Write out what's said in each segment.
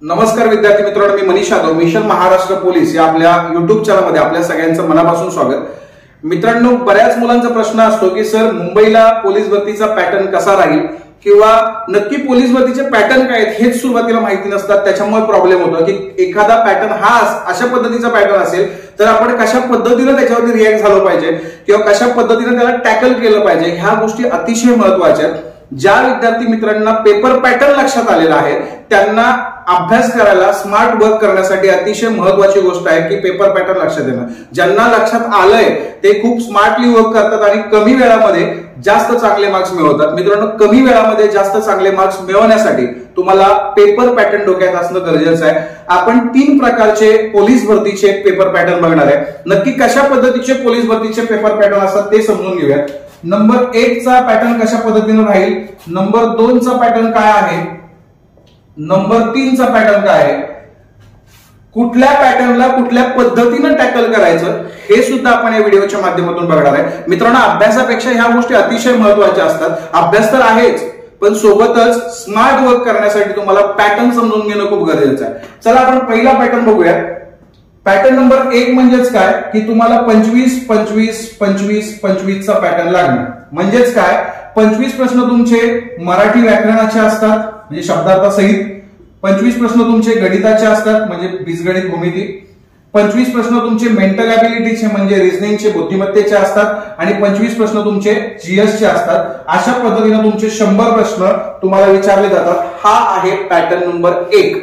नमस्कार विद्यार्थी मित्रांनो, मी मनीष यादव, मिशन महाराष्ट्र पोलीस या आपल्या युट्यूब चॅनलमध्ये आपल्या सगळ्यांचं मनापासून स्वागत. मित्रांनो, बऱ्याच मुलांचा प्रश्न असतो की सर मुंबईला पोलीस भरतीचा पॅटर्न कसा राहील किंवा नक्की पोलीस भरतीचे पॅटर्न काय आहेत हेच सुरुवातीला माहिती नसतात. त्याच्यामुळे प्रॉब्लेम होतो की एखादा पॅटर्न हा अशा पद्धतीचा पॅटर्न असेल तर आपण कशा पद्धतीने त्याच्यावरती रिॲक्ट झालं पाहिजे किंवा कशा पद्धतीने त्याला टॅकल केलं पाहिजे, ह्या गोष्टी अतिशय महत्वाच्या आहेत. ज्या विद्यार्थी मित्रांना पेपर पॅटर्न लक्षात आलेला आहे त्यांना अभ्यास करायला, स्मार्ट वर्क करण्यासाठी अतिशय महत्वाची गोष्ट आहे की पेपर पॅटर्न लक्षात येणं. ज्यांना लक्षात आलंय ते खूप स्मार्टली वर्क करतात आणि कमी वेळामध्ये जास्त चांगले मार्क्स मिळवतात. मित्रांनो, कमी वेळामध्ये जास्त चांगले मार्क्स मिळवण्यासाठी तुम्हाला पेपर पॅटर्न डोक्यात असणं गरजेचं आहे. आपण 3 प्रकारचे पोलीस भरतीचे पेपर पॅटर्न बघणार आहे. नक्की कशा पद्धतीचे पोलीस भरतीचे पेपर पॅटर्न असतात ते समजून घेऊया. नंबर 1 चा पॅटर्न कशा पद्धतीने राहील, नंबर 2 चा पॅटर्न काय आहे, नंबर 3 चा पॅटर्न काय आहे, कुठल्या पॅटर्नला कुठल्या पद्धतीने टॅकल करायचं हे सुद्धा आपण या व्हिडिओच्या माध्यमातून बघणार आहे. मित्रांनो, अभ्यासापेक्षा ह्या गोष्टी अतिशय महत्वाच्या असतात. अभ्यास तर आहेच, पण सोबतच स्मार्ट वर्क करण्यासाठी तुम्हाला पॅटर्न समजून घेणं खूप गरजेचं आहे. चला आपण पहिला पॅटर्न बघूया. पॅटर्न नंबर 1 म्हणजेच काय की तुम्हाला 25 25 25 25 चा पॅटर्न लागणार. म्हणजेच काय, 25 प्रश्न तुमचे मराठी व्याकरणाचे असतात म्हणजे शब्दार्थासहित, 25 प्रश्न तुमचे गणिताचे असतात म्हणजे बीजगणित भूमिती, 25 प्रश्न तुमचे मेंटल ॲबिलिटीचे म्हणजे रिझनिंगचे बुद्धिमत्तेचे असतात आणि 25 प्रश्न तुमचे जीएसचे असतात. अशा पद्धतीने तुमचे 100 प्रश्न तुम्हाला विचारले जातात. हा आहे पॅटर्न नंबर 1.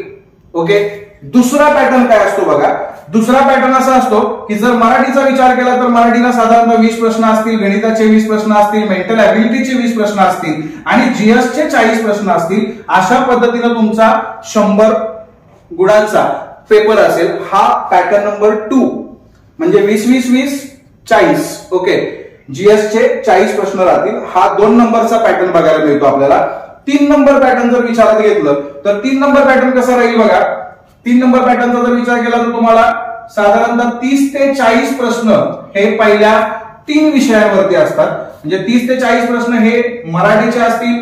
ओके. दुसरा पॅटर्न काय असतो बघा. दुसरा पॅटर्न असा असतो की जर मराठीचा विचार केला तर मराठीला साधारणतः 20 प्रश्न असतील, गणिताचे 20 प्रश्न असतील, मेंटल ॲबिलिटीचे 20 प्रश्न असतील आणि जीएसचे 40 प्रश्न असतील. अशा पद्धतीने तुमचा 100 गुणांचा पेपर असेल. हा पॅटर्न नंबर 2 म्हणजे 20 20 20 40. ओके. जीएसचे 40 प्रश्न राहतील. हा 2 नंबरचा पॅटर्न बघायला मिळतो आपल्याला. 3 नंबर पॅटर्न जर विचारात घेतलं तर 3 नंबर पॅटर्न कसा राहील बघा. 3 नंबर पॅटर्नचा जर विचार केला तर तुम्हाला साधारणतः 30 ते 40 प्रश्न हे पहिल्या 3 विषयांवरती असतात. म्हणजे 30 ते 40 प्रश्न हे मराठीचे असतील,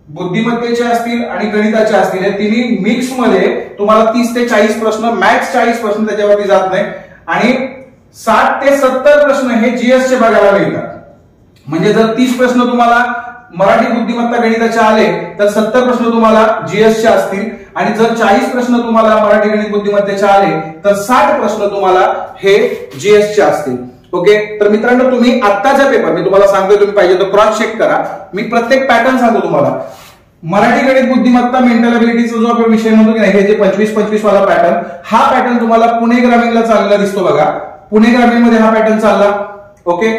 बुद्धिमत्तेचे असतील आणि गणिताचे असतील. हे तिन्ही मिक्स मध्ये तुम्हाला 30 ते 40 प्रश्न, मॅक्स 40 प्रश्न त्याच्यावरती जात नाही आणि 60 ते 70 प्रश्न हे जीएसचे बघायला मिळतात. म्हणजे जर 30 प्रश्न तुम्हाला मराठी बुद्धिमत्ता गणिताचे आले तर 70 प्रश्न तुम्हाला जीएसचे असतील आणि जर 40 प्रश्न तुम्हाला मराठी गणित बुद्धिमत्तेचे आले तर 60 प्रश्न तुम्हाला हे जीएसचे असतील. ओके. तर मित्रांनो, तुम्ही आत्ताचा पेपर मी तुम्हाला सांगतोय, तुम्ही पाहिजे तर क्रॉस चेक करा. मी प्रत्येक पॅटर्न सांगतो तुम्हाला. मराठी गणित बुद्धिमत्ता मेंटल ॲबिलिटीचा जो आपण विषय म्हणतो की नाही, हे जे 25 25 वाला पॅटर्न, हा पॅटर्न तुम्हाला पुणे ग्रामीणला चाललेला दिसतो बघा. पुणे ग्रामीण मध्ये हा पॅटर्न चालला. ओके.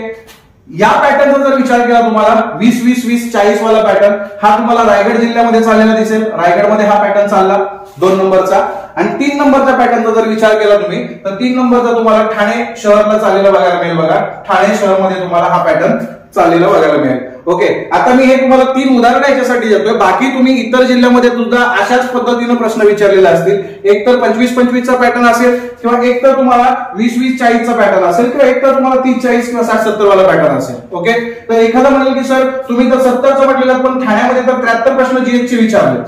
या पॅटर्नचा जर विचार केला तुम्हाला 20 20 20 40 वाला पॅटर्न हा तुम्हाला रायगड जिल्ह्यामध्ये चाललेला दिसेल. रायगडमध्ये हा पॅटर्न चालला 2 नंबरचा. आणि 3 नंबरच्या पॅटर्नचा जर विचार केला तुम्ही तर 3 नंबरचा तुम्हाला ठाणे शहरला चाललेला बघायला मिळेल बघा. ठाणे शहरमध्ये तुम्हाला हा पॅटर्न चाललेला बघायला मिळेल. ओके. आता मी हे तुम्हाला 3 उदाहरणं याच्यासाठी देतोय. बाकी तुम्ही इतर जिल्ह्यामध्ये सुद्धा अशाच पद्धतीने प्रश्न विचारलेले असतील. एक तर 25 25 चा पॅटर्न असेल किंवा एक तर तुम्हाला 20 20 40 चा पॅटर्न असेल किंवा एक तर तुम्हाला 30 40 किंवा 60 70 वाला पॅटर्न असेल. ओके. तर एखादा म्हणेल की सर तुम्ही तर 70चं म्हटलेलं पण ठाण्यामध्ये तर 73 प्रश्न जीएसचे विचारले.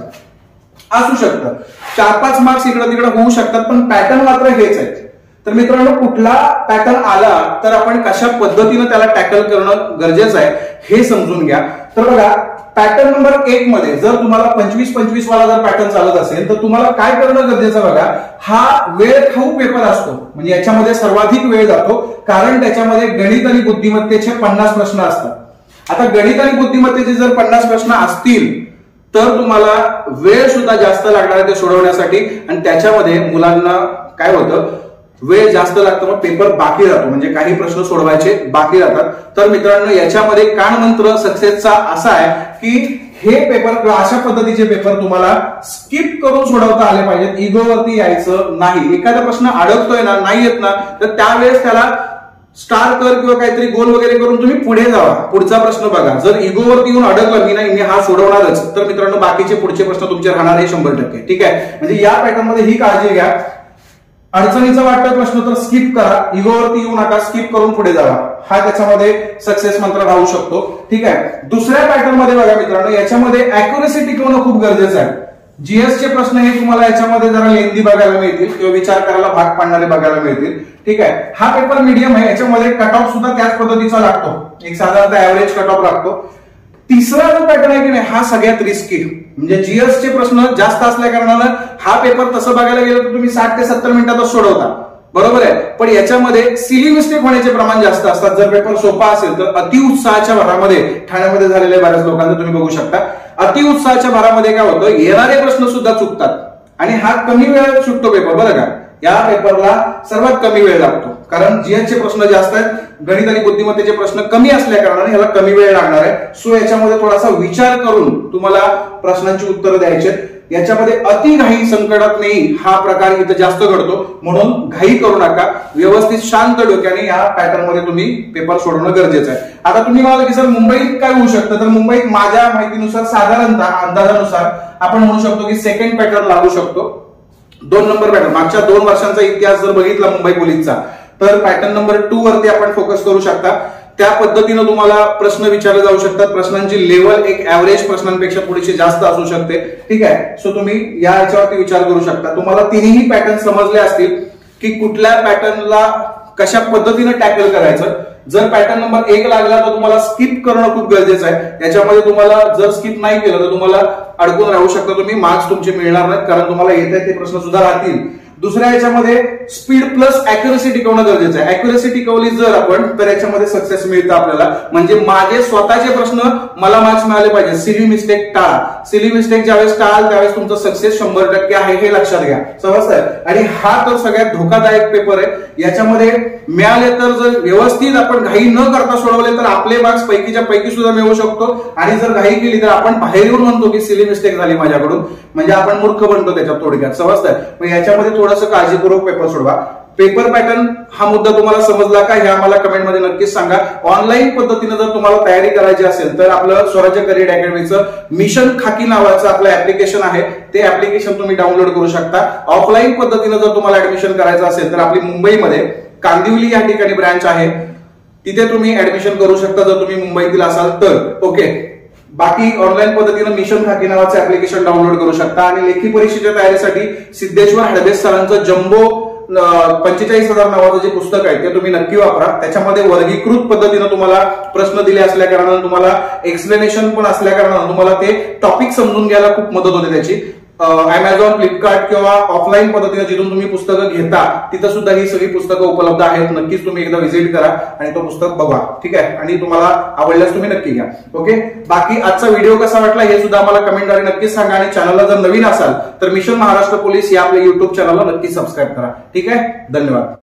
असू शकतं, 4-5 मार्क्स इकडे तिकडे होऊ शकतात, पण पॅटर्न मात्र हेच आहेत. तर मित्रांनो, कुठला पॅटर्न आला तर आपण कशा पद्धतीने त्याला टॅकल करणं गरजेचं आहे हे समजून घ्या. तर बघा, पॅटर्न नंबर 1 मध्ये जर तुम्हाला 25 25 वाला जर पॅटर्न चालत असेल तर तुम्हाला काय करणं गरजेचं बघा. हा वेळ खाऊ पेपर असतो म्हणजे याच्यामध्ये सर्वाधिक वेळ जातो कारण त्याच्यामध्ये गणित आणि बुद्धिमत्तेचे 50 प्रश्न असतात. आता गणित आणि बुद्धिमत्तेचे जर 50 प्रश्न असतील तर तुम्हाला वेळ सुद्धा जास्त लागणार आहे ते सोडवण्यासाठी आणि त्याच्यामध्ये मुलांना काय होतं, वेळ जास्त लागतो, मग पेपर बाकी राहतो म्हणजे काही प्रश्न सोडवायचे बाकी राहतात. तर मित्रांनो, याच्यामध्ये कानमंत्र सक्सेसचा असा आहे की हे पेपर, अशा पद्धतीचे पेपर तुम्हाला स्किप करून सोडवता आले पाहिजेत. इगोवरती यायचं नाही. एखादा प्रश्न अडकतोय ना, नाही येत ना, तर त्यावेळेस त्याला स्टार कर किंवा काहीतरी गोल वगैरे करून तुम्ही पुढे जावा, पुढचा प्रश्न बघा. जर इगोवरती येऊन अडकलं मी नाही, मी हा सोडवणारच, तर मित्रांनो बाकीचे पुढचे प्रश्न तुमचे राहणार आहे 100%. ठीक आहे. म्हणजे या पॅटर्न मध्ये ही काळजी घ्या. अडचणीचा वाटतं प्रश्न तर स्किप करा, इगोवरती येऊ नका, स्किप करून पुढे जावा. हा त्याच्यामध्ये सक्सेस मंत्र राहू शकतो. ठीक आहे. दुसऱ्या पॅटर्न मध्ये बघा मित्रांनो, याच्यामध्ये अॅक्युरेसी टिकवणं खूप गरजेचं आहे. जीएस चे प्रश्न हे तुम्हाला याच्यामध्ये जरा लेंदी बघायला मिळतील किंवा विचार करायला भाग पाडणारे बघायला मिळतील. ठीक आहे, हा पेपर मीडियम आहे, याच्यामध्ये कट ऑफ सुद्धा त्याच पद्धतीचा लागतो, एक साधारणतः ऍव्हरेज कट ऑफ लागतो. तिसरा जो पॅटर्न आहे की नाही हा सगळ्यात रिस्की, म्हणजे जीएस चे प्रश्न जास्त असल्या कारणानं हा पेपर तसं बघायला गेलं तर तुम्ही 60 ते 70 मिनिटातच सोडवता, बरोबर आहे. पण याच्यामध्ये सिली मिस्टेक होण्याचे प्रमाण जास्त असतात. जर पेपर सोपा असेल तर अतिउत्साहाच्या भरामध्ये, ठाण्यामध्ये झालेल्या बऱ्याच लोकांचं तुम्ही बघू शकता, अतिउत्साहाच्या भरामध्ये काय होतं, येणारे प्रश्न सुद्धा चुकतात आणि हा कमी वेळात सुटतो पेपर. बरं का, या पेपरला सर्वात कमी वेळ लागतो कारण जीएसचे प्रश्न जास्त आहेत, गणित आणि बुद्धिमत्तेचे प्रश्न कमी असल्या कारणाने ह्याला कमी वेळ लागणार आहे. सो याच्यामध्ये थोडासा विचार करून तुम्हाला प्रश्नांची उत्तरं द्यायची. याच्यामध्ये अति घाई संकटात नाही हा प्रकार इथं जास्त घडतो, म्हणून घाई करू नका, व्यवस्थित शांत डोक्याने या पॅटर्न मध्ये तुम्ही पेपर सोडवणं गरजेचं आहे. आता तुम्ही म्हणाल की सर मुंबईत काय होऊ शकतं, तर मुंबईत माझ्या माहितीनुसार साधारणतः अंदाजानुसार आपण म्हणू शकतो की सेकंड पॅटर्न लागू शकतो. 2 नंबर पॅटर्न, मागच्या 2 वर्षांचा इतिहास जर बघितला मुंबई पोलीसचा तर पॅटर्न नंबर 2 वरती आपण फोकस करू शकता. त्या पद्धतीनं तुम्हाला प्रश्न विचारले जाऊ शकतात. प्रश्नांची लेवल एक ऍव्हरेज प्रश्नांपेक्षा थोडीशी जास्त असू शकते. ठीक आहे, सो तुम्ही या याच्यावरती विचार करू शकता. तुम्हाला तिन्ही पॅटर्न समजले असतील की कुठल्या पॅटर्नला कशा पद्धतीनं टॅकल करायचं. जर पॅटर्न नंबर 1 लागला तर तुम्हाला स्किप करणं खूप गरजेचं आहे. याच्यामध्ये तुम्हाला जर स्किप नाही केलं तर तुम्हाला अडकून राहू शकता, तुम्ही मार्क्स तुमचे मिळणार नाहीत कारण तुम्हाला येत आहे ते प्रश्न सुद्धा राहतील. दुसऱ्या याच्यामध्ये स्पीड प्लस अॅक्युरेसी टिकवणं गरजेचं आहे. अॅक्युरेसी टिकवली जर आपण तर याच्यामध्ये सक्सेस मिळतं आपल्याला, म्हणजे माझे स्वतःचे प्रश्न मला मार्क्स मिळाले पाहिजे. सिली मिस्टेक टाळा, सिली मिस्टेक ज्यावेळेस टाळाल त्यावेळेस तुमचं सक्सेस 100% आहे हे लक्षात घ्या. समजतंय? आणि हा तर सगळ्यात धोकादायक पेपर आहे. याच्यामध्ये मिळाले तर जर व्यवस्थित आपण घाई न करता सोडवले तर आपले मार्क्स पैकीच्या पैकी सुद्धा मिळू शकतो, आणि जर घाई केली तर आपण बाहेर येऊन म्हणतो की सिली मिस्टेक झाली माझ्याकडून, म्हणजे आपण मूर्ख बनतो त्याच्यात थोडक्यात. समजतंय? मग याच्यामध्ये थोडंसं काळजीपूर्वक पेपर सोडवा. पेपर पॅटर्न हा मुद्दा तुम्हाला समजला का हे आम्हाला कमेंटमध्ये नक्कीच सांगा. ऑनलाईन पद्धतीने जर तुम्हाला तयारी करायची असेल तर आपलं स्वराज्य करिअर अकॅडमीचं मिशन खाकी नावाचं आपलं ऍप्लिकेशन आहे, ते ऍप्लिकेशन तुम्ही डाउनलोड करू शकता. ऑफलाईन पद्धतीने जर तुम्हाला ऍडमिशन करायचं असेल तर आपली मुंबईमध्ये कांदिवली या ठिकाणी ब्रँच आहे, तिथे तुम्ही ऍडमिशन करू शकता जर तुम्ही मुंबईतील असाल तर. ओके, बाकी ऑनलाईन पद्धतीनं मिशन खाकी नावाचं ऍप्लिकेशन डाउनलोड करू शकता. आणि लेखी परीक्षेच्या तयारीसाठी सिद्धेश्वर हडबेस सरांचं जम्बो 45,000 नावाचं जे पुस्तक आहे ते तुम्ही नक्की वापरा. त्याच्यामध्ये वर्गीकृत पद्धतीनं तुम्हाला प्रश्न दिले असल्या कारणानं, तुम्हाला एक्सप्लेनेशन पण असल्या कारणानं तुम्हाला ते टॉपिक समजून घ्यायला खूप मदत होते त्याची. अमेझॉन, फ्लिपकार्ट किंवा ऑफलाईन पद्धतीने जिथून तुम्ही पुस्तकं घेता तिथं सुद्धा ही सगळी पुस्तकं उपलब्ध आहेत. नक्कीच तुम्ही एकदा व्हिजिट करा आणि तो पुस्तक बघा. ठीक आहे, आणि तुम्हाला आवडल्यास तुम्ही नक्की घ्या. ओके, बाकी आजचा व्हिडिओ कसा वाटला हे सुद्धा आम्हाला कमेंटद्वारे नक्कीच सांगा. आणि चॅनलला जर नवीन असाल तर मिशन महाराष्ट्र पोलीस या आपल्या युट्यूब चॅनलला नक्की सबस्क्राईब करा. ठीक आहे, धन्यवाद.